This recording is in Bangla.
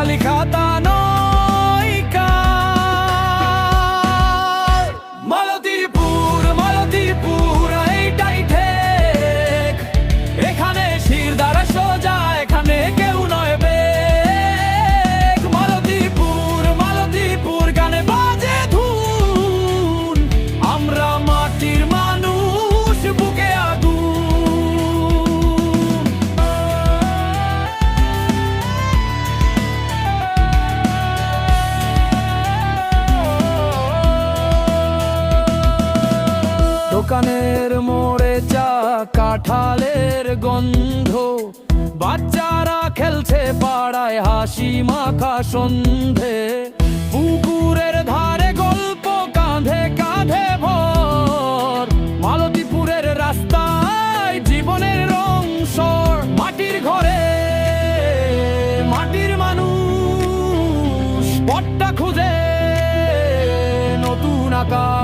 খালি খাতা নয় কাল। মালতীপুর মালতীপুর এইটাই ঠিক, এখানে শিরদাঁড়া সোজা, এখানে কেউ নয় বেগ। মালতীপুর মালতীপুর গানে বাজে ধুন, আমরা মাটির মানুষ বুকে আগুন। দোকানের মোড়ে চা, কাঁঠালের গন্ধ, বাচ্চারা খেলছে পাড়ায় হাসি মাখা সন্ধে। পুকুরের ধারে গল্প কাঁধে কাঁধে ভর, মালতীপুরের রাস্তায় জীবনের রং সর। মাটির ঘরে মাটির মানুষ পথটা খুঁজে নতুন আকাশ।